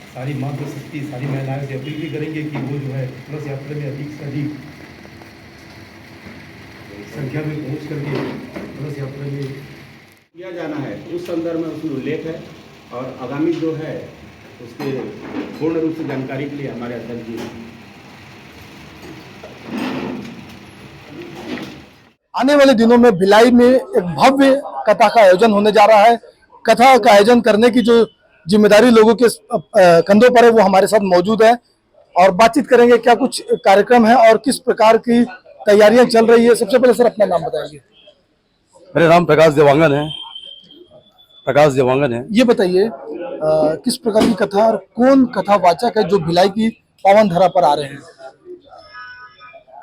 सारी मातृशक्ति, सारी महिलाओं से अपील भी करेंगे कि वो जो है कलश यात्रा में अधिक से अधिक संख्या में पहुँच करके कलश यात्रा में किया जाना है, उस संदर्भ में उसमें उल्लेख है। और आगामी जो है उसके पूर्ण रूप से जानकारी के लिए हमारे अध्यक्ष जी आने वाले दिनों में भिलाई में एक भव्य कथा का आयोजन होने जा रहा है। कथा का आयोजन करने की जो जिम्मेदारी लोगों के कंधों पर है वो हमारे साथ मौजूद है और बातचीत करेंगे क्या कुछ कार्यक्रम है और किस प्रकार की तैयारियां चल रही है। सबसे पहले सर अपना नाम बताएंगे। मेरा नाम प्रकाश देवांगन है। ये बताइए किस प्रकार की कथा और कौन कथावाचक है जो भिलाई की पावन धरा पर आ रहे हैं।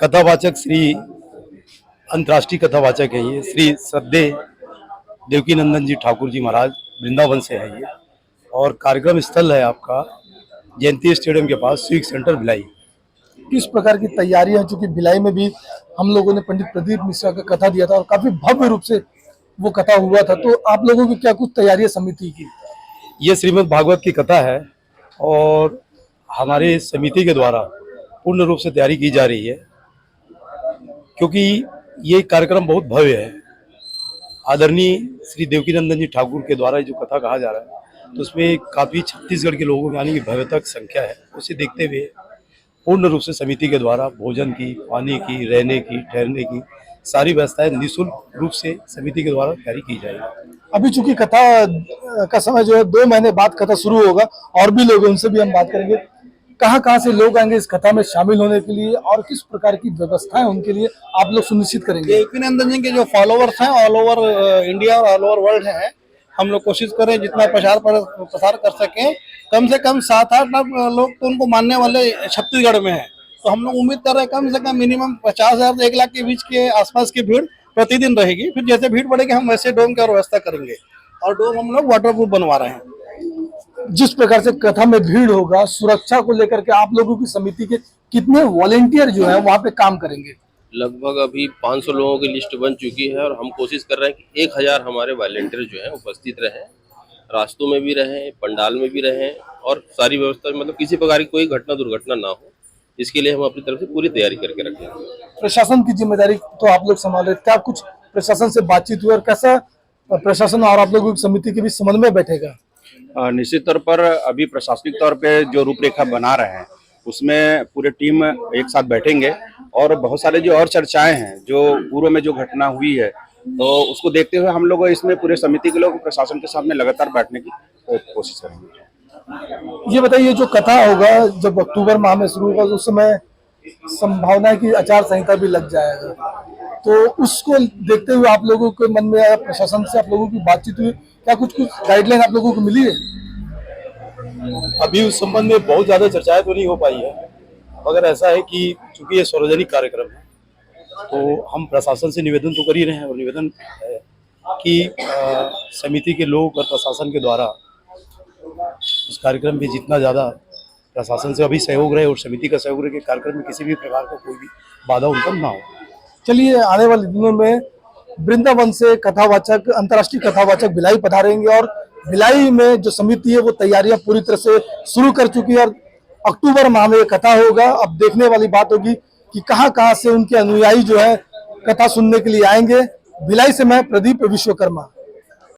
कथावाचक श्री अंतर्राष्ट्रीय कथावाचक है ये श्री श्रद्धेय देवकीनंदन जी ठाकुर जी महाराज वृंदावन से है ये। और कार्यक्रम स्थल है आपका जयंती स्टेडियम के पास स्वीक सेंटर भिलाई। किस प्रकार की तैयारियां हैं, चूंकि भिलाई में भी हम लोगों ने पंडित प्रदीप मिश्रा का कथा दिया था और काफी भव्य रूप से वो कथा हुआ था, तो आप लोगों की क्या कुछ तैयारियां समिति की। ये श्रीमद् भागवत की कथा है और हमारे समिति के द्वारा पूर्ण रूप से तैयारी की जा रही है क्योंकि ये कार्यक्रम बहुत भव्य है। आदरणीय श्री देवकीनंदन जी ठाकुर के द्वारा जो कथा कहा जा रहा है तो उसमें काफ़ी छत्तीसगढ़ के लोगों की आने की भव्यता संख्या है। उसे देखते हुए पूर्ण रूप से समिति के द्वारा भोजन की, पानी की, रहने की, ठहरने की सारी व्यवस्थाएं निःशुल्क रूप से समिति के द्वारा तैयारी की जाएगी। अभी चूंकि कथा का समय जो है 2 महीने बाद कथा शुरू होगा और भी लोग हैं, उनसे भी हम बात करेंगे। कहाँ से लोग आएंगे इस कथा में शामिल होने के लिए और किस प्रकार की व्यवस्थाएं उनके लिए आप लोग सुनिश्चित करेंगे। देवकीनंदन जी के जो फॉलोवर्स हैं ऑल ओवर इंडिया और ऑल ओवर वर्ल्ड हैं, हम लोग कोशिश करें जितना प्रसार कर सकें। कम से कम 7-8 लोग तो उनको मानने वाले छत्तीसगढ़ में हैं, तो हम लोग उम्मीद कर रहे हैं कम से कम मिनिमम 50,000 से 1 लाख के बीच के आसपास की भीड़ प्रतिदिन रहेगी। फिर जैसे भीड़ बढ़ेगी हम वैसे डोम की व्यवस्था करेंगे और डोम हम लोग वाटरप्रूफ बनवा रहे हैं। जिस प्रकार से कथा में भीड़ होगा, सुरक्षा को लेकर के आप लोगों की समिति के कितने वॉलेंटियर जो है वहाँ पे काम करेंगे। लगभग अभी 500 लोगों की लिस्ट बन चुकी है और हम कोशिश कर रहे हैं कि 1000 हमारे वॉलेंटियर जो हैं उपस्थित रहें, रास्तों में भी रहें, पंडाल में भी रहें और सारी व्यवस्था मतलब किसी प्रकार की कोई घटना दुर्घटना ना हो, इसके लिए हम अपनी तरफ से पूरी तैयारी करके रखें। प्रशासन की जिम्मेदारी तो आप लोग संभाल रहे, क्या कुछ प्रशासन से बातचीत हुई और कैसा प्रशासन और आप लोगों की समिति के बीच समन्वय बैठेगा। निश्चित तौर पर अभी प्रशासनिक तौर पे जो रूपरेखा बना रहे हैं उसमें पूरे टीम एक साथ बैठेंगे और बहुत सारे जो और चर्चाएं हैं जो पूर्व में जो घटना हुई है तो उसको देखते हुए हम लोग इसमें पूरे समिति के लोग प्रशासन के सामने लगातार बैठने की कोशिश करेंगे। ये बताइए जो कथा होगा जब अक्टूबर माह में शुरू होगा तो उस समय संभावना है कि आचार संहिता भी लग जाएगा, तो उसको देखते हुए आप लोगों के मन में आया, प्रशासन से आप लोगों की बातचीत हुई, क्या कुछ गाइडलाइन आप लोगों को मिली है। अभी उस संबंध में बहुत ज्यादा चर्चाएं तो नहीं हो पाई है, मगर ऐसा है कि चूंकि ये सार्वजनिक कार्यक्रम है तो हम प्रशासन से निवेदन तो कर ही रहे हैं और निवेदन है कि समिति के लोग और प्रशासन के द्वारा उस कार्यक्रम में जितना ज़्यादा प्रशासन से अभी सहयोग रहे और समिति का सहयोग रहे कि कार्यक्रम में किसी भी प्रकार का कोई भी बाधा उत्पन्न ना हो। चलिए आने वाले दिनों में वृंदावन से कथावाचक, अंतर्राष्ट्रीय कथावाचक भिलाई पधारेंगे और भिलाई में जो समिति है वो तैयारियां पूरी तरह से शुरू कर चुकी है और अक्टूबर माह में कथा होगा। अब देखने वाली बात होगी कि कहाँ से उनके अनुयायी जो है कथा सुनने के लिए आएंगे। भिलाई से मैं प्रदीप विश्वकर्मा।